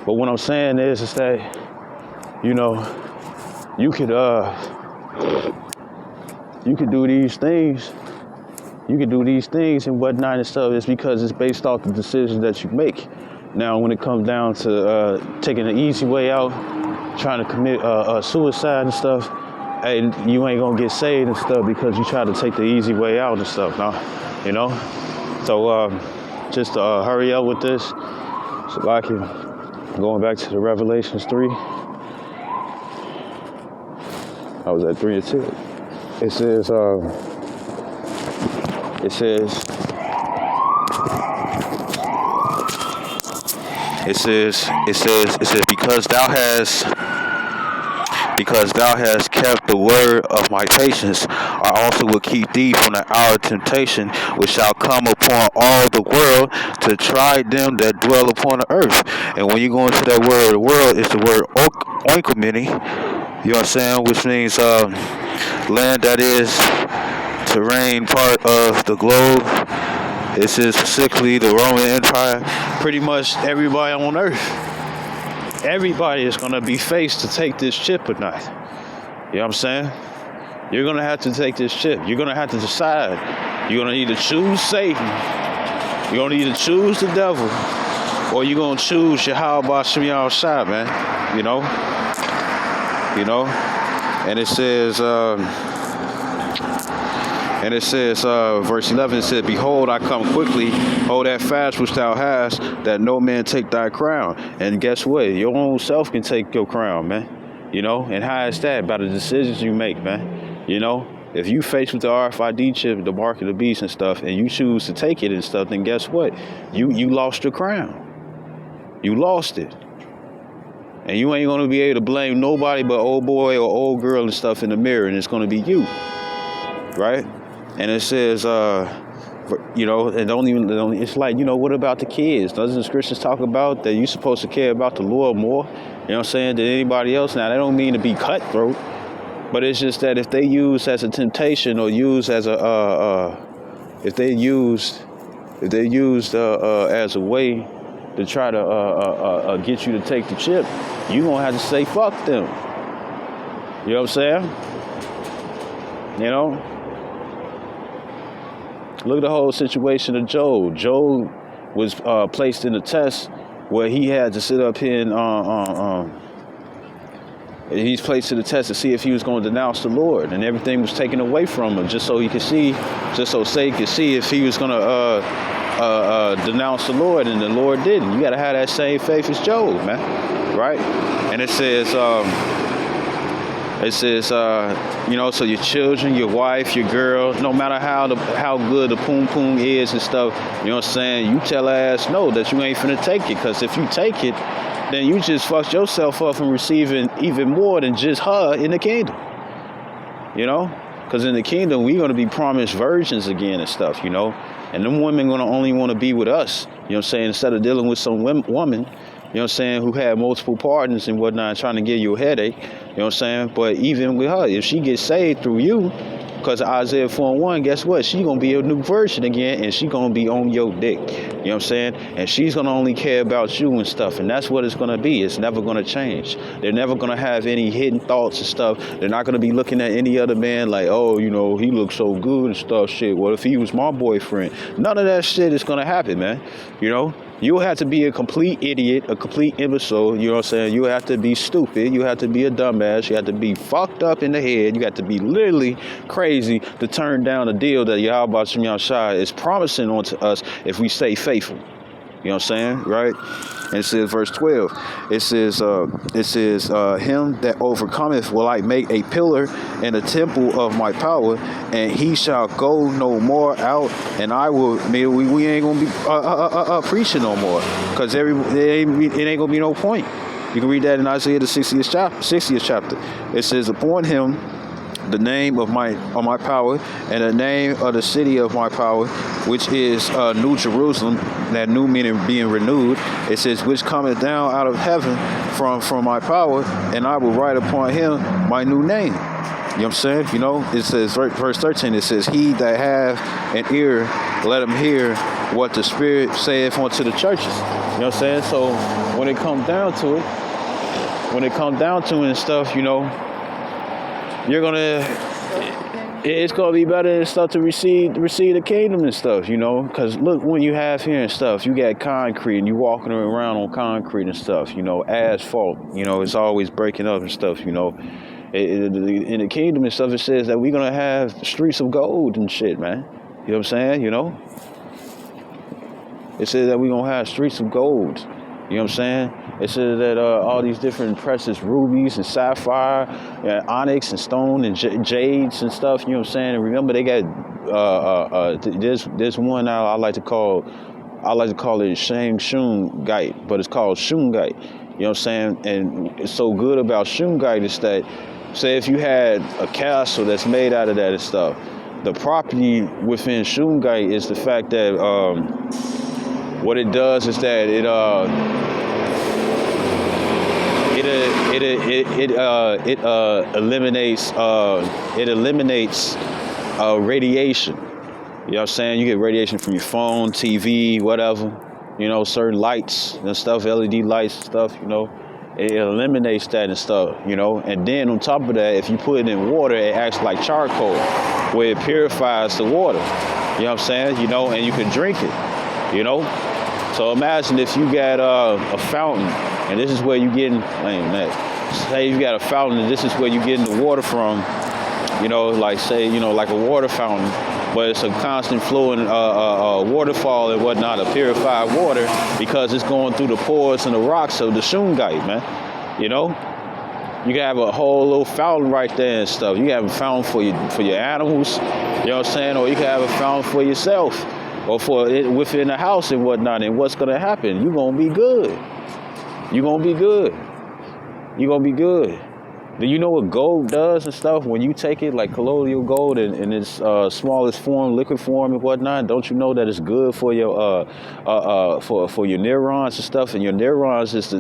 S1: but what I'm saying is that, you know, you could do these things. You could do these things and whatnot and stuff. It's because it's based off the decisions that you make. Now, when it comes down to taking the easy way out, trying to commit suicide and stuff, hey, you ain't gonna get saved and stuff because you try to take the easy way out and stuff. Now, you know. So just hurry up with this. So like going back to the Revelations 3. I was at 3 and 2. It says because thou hast kept the word of my patience, I also will keep thee from the hour of temptation, which shall come upon all the world to try them that dwell upon the earth. And when you go into that word, the world is the word oikoumene. You know what I'm saying? Which means land that is terrain part of the globe. This is specifically the Roman Empire. Pretty much everybody on earth. Everybody is going to be faced to take this chip or not. You know what I'm saying? You're going to have to take this chip. You're going to have to decide. You're going to either choose Satan. You're going to either choose the devil. Or you're going to choose Yahweh Ba'Shem Yahushua, man. You know? And it says, verse 11, it said, behold, I come quickly, hold that fast which thou hast, that no man take thy crown. And guess what? Your own self can take your crown, man. You know, and how is that? By the decisions you make, man. You know, if you face with the RFID chip, the mark of the beast and stuff, and you choose to take it and stuff, then guess what? You lost your crown. You lost it. And you ain't going to be able to blame nobody but old boy or old girl and stuff in the mirror, and it's going to be you. Right? And it says, you know, and it's like, you know, what about the kids? Doesn't the scriptures talk about that you're supposed to care about the Lord more, you know what I'm saying, than anybody else? Now, that don't mean to be cutthroat, but it's just that if they use as a temptation or use as if they used as a way to try to get you to take the chip, you're going to have to say, fuck them. You know what I'm saying? You know? Look at the whole situation of Job. Job was placed in a test where he had to sit up here and he's placed to the test to see if he was going to denounce the Lord, and everything was taken away from him just so Satan could see if he was going to denounce the Lord, and the Lord didn't. You got to have that same faith as Job, man, right? And it says, you know, so your children, your wife, your girl, no matter how good the poom poom is and stuff, you know what I'm saying, you tell her ass no, that you ain't finna take it, because if you take it, then you just fucked yourself up from receiving even more than just her in the kingdom. You know? Because in the kingdom, we're going to be promised virgins again and stuff, you know? And them women going to only want to be with us, you know what I'm saying? Instead of dealing with some woman, know what I'm saying, who had multiple partners and whatnot trying to give you a headache, you know what I'm saying? But even with her, if she gets saved through you, because Isaiah 4:1, guess what? She going to be a new version again, and she going to be on your dick. You know what I'm saying? And she's going to only care about you and stuff, and that's what it's going to be. It's never going to change. They're never going to have any hidden thoughts and stuff. They're not going to be looking at any other man like, oh, you know, he looks so good and stuff, shit. What if he was my boyfriend? None of that shit is going to happen, man. You know? You'll have to be a complete idiot, a complete imbecile, you know what I'm saying? You have to be stupid, you have to be a dumbass, you have to be fucked up in the head, you have to be literally crazy to turn down a deal that Yahweh Shem Yahshua is promising onto us if we stay faithful. You know what I'm saying, right? And it says, verse 12, it says, him that overcometh will I make a pillar in the temple of my power, and he shall go no more out, and I will, we ain't gonna be preaching no more, because it ain't gonna be no point. You can read that in Isaiah the 60th chapter. It says, upon him the name of my power, and the name of the city of my power, which is New Jerusalem, that new meaning being renewed. It says, which cometh down out of heaven from my power, and I will write upon him my new name. You know what I'm saying? You know, it says, verse 13, it says, he that have an ear, let him hear what the Spirit saith unto the churches. You know what I'm saying? So when it comes down to it and stuff, you know, it's gonna be better and stuff to receive the kingdom and stuff, you know, because look, when you have here and stuff, you got concrete and you walking around on concrete and stuff, you know, asphalt, you know, it's always breaking up and stuff, you know. In the kingdom and stuff, it says that we're gonna have streets of gold and shit, man. You know what I'm saying? You know, it says that we're gonna have streets of gold. You know what I'm saying? It says that all these different precious rubies and sapphire, and onyx and stone and jades and stuff. You know what I'm saying? And remember, they got there's one now I like to call it Shang Shungite, but it's called Shungite. You know what I'm saying? And it's so good about Shungite is that, say if you had a castle that's made out of that and stuff, the property within Shungite is the fact that what it does is that it eliminates radiation. You know what I'm saying? You get radiation from your phone, TV, whatever. You know, certain lights and stuff, LED lights and stuff. You know, it eliminates that and stuff. You know, and then on top of that, if you put it in water, it acts like charcoal, where it purifies the water. You know what I'm saying? You know, and you can drink it. You know. So imagine if you got a fountain, and this is where you getting, say you got a fountain, and this is where you getting the water from, you know, like say, you know, like a water fountain, but it's a constant flowing waterfall and whatnot, a purified water, because it's going through the pores and the rocks of the Shungite, man. You know, you can have a whole little fountain right there and stuff. You can have a fountain for your animals, you know what I'm saying, or you can have a fountain for yourself. Or for it within the house and whatnot, and what's gonna happen? You're gonna be good. You're gonna be good. You're gonna be good. Do you know what gold does and stuff? When you take it, like colloidal gold in its smallest form, liquid form and whatnot, don't you know that it's good for your for your neurons and stuff? And your neurons it's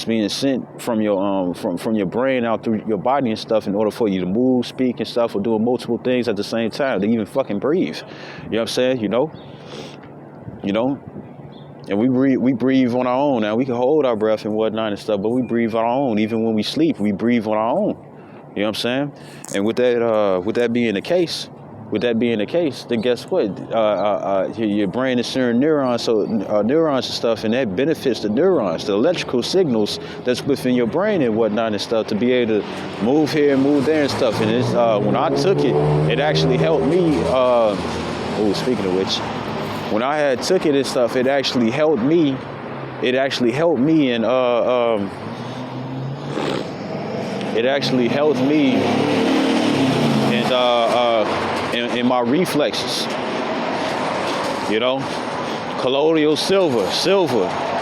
S1: being sent from your from your brain out through your body and stuff in order for you to move, speak and stuff, or doing multiple things at the same time, to even fucking breathe. You know what I'm saying? You know. And we breathe on our own. Now we can hold our breath and whatnot and stuff, but we breathe on our own. Even when we sleep, we breathe on our own. You know what I'm saying? And with that being the case, then guess what? Your brain is sharing neurons, so neurons and stuff, and that benefits the neurons, the electrical signals that's within your brain and whatnot and stuff, to be able to move here and move there and stuff. And it's when I took it, it actually helped me. Speaking of which. When I had took it and stuff, it actually helped me. It actually helped me in in my reflexes. You know, colloidal silver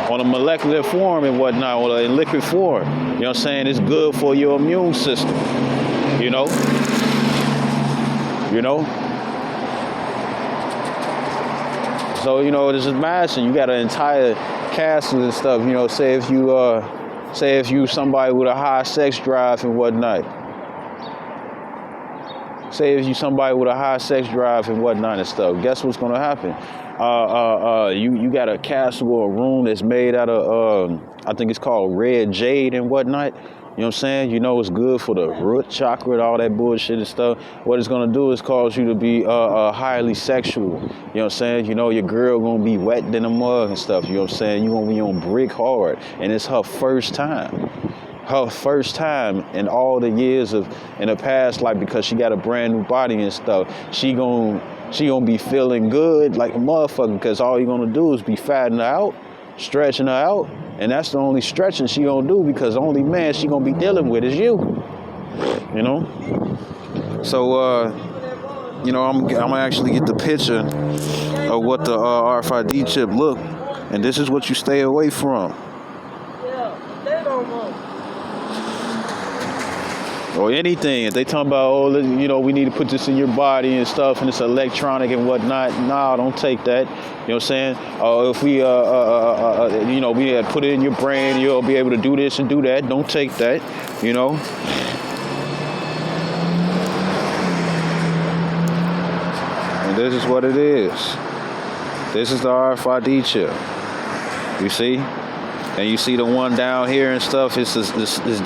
S1: on a molecular form and whatnot, or in liquid form. You know what I'm saying? It's good for your immune system. You know. So, you know, this is massive. You got an entire
S4: castles and stuff. You know, say if you somebody with a high sex drive and whatnot. Say if you somebody with a high sex drive and whatnot and stuff. Guess what's gonna happen? You got a castle or a room that's made out of I think it's called red jade and whatnot. You know what I'm saying? You know it's good for the root chakra and all that bullshit and stuff. What it's gonna do is cause you to be highly sexual. You know what I'm saying? You know your girl gonna be wet than a mug and stuff. You know what I'm saying? You gonna be on brick hard, and it's her first time. Her first time in all the years in the past life, because she got a brand new body and stuff. She gonna be feeling good like a motherfucker, because all you're gonna do is be fatting her out, stretching her out, and that's the only stretching she gonna do, because the only man she gonna be dealing with is you. You know? So you know, I'm gonna actually get the picture of what the RFID chip look, and this is what you stay away from. Or anything. If they talking about, oh, you know, we need to put this in your body and stuff, and it's electronic and whatnot. Nah, don't take that. You know what I'm saying? If we, you know, we had put it in your brain, you'll be able to do this and do that. Don't take that. You know. And this is what it is. This is the RFID chip. You see? And you see the one down here and stuff, it's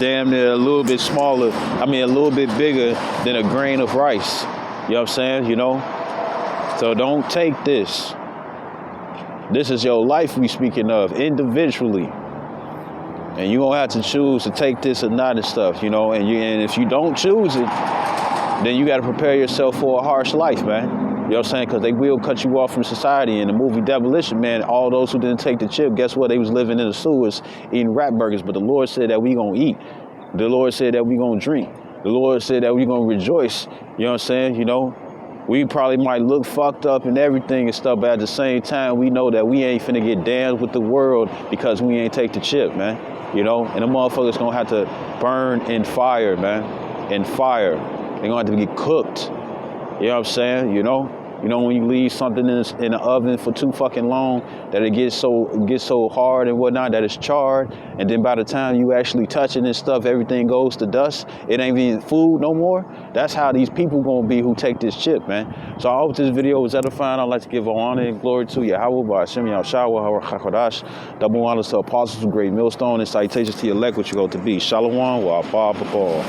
S4: damn near a little bit smaller, a little bit bigger than a grain of rice. You know what I'm saying? You know? So don't take this. This is your life we speaking of, individually. And you're going to have to choose to take this or not and stuff, you know? And if you don't choose it, then you got to prepare yourself for a harsh life, man. You know what I'm saying? Because they will cut you off from society. In the movie Demolition Man, all those who didn't take the chip, guess what? They was living in the sewers eating rat burgers. But the Lord said that we gonna eat. The Lord said that we gonna drink. The Lord said that we gonna rejoice. You know what I'm saying? You know, we probably might look fucked up and everything and stuff, but at the same time, we know that we ain't finna get damned with the world because we ain't take the chip, man. You know, and the motherfuckers gonna have to burn in fire, man. In fire. They gonna have to get cooked. You know what I'm saying? You know when you leave something in the oven for too fucking long, that it gets so hard and whatnot that it's charred, and then by the time you actually touch it and stuff, everything goes to dust. It ain't even food no more. That's how these people gonna be who take this chip, man. So I hope this video was edifying. I'd like to give honor and glory to Yahweh by Hashem Yahushua HaKadosh. Double honors to apostles of Great Millstone, and citations to your elect, which you go to be. Shalom wa Papa.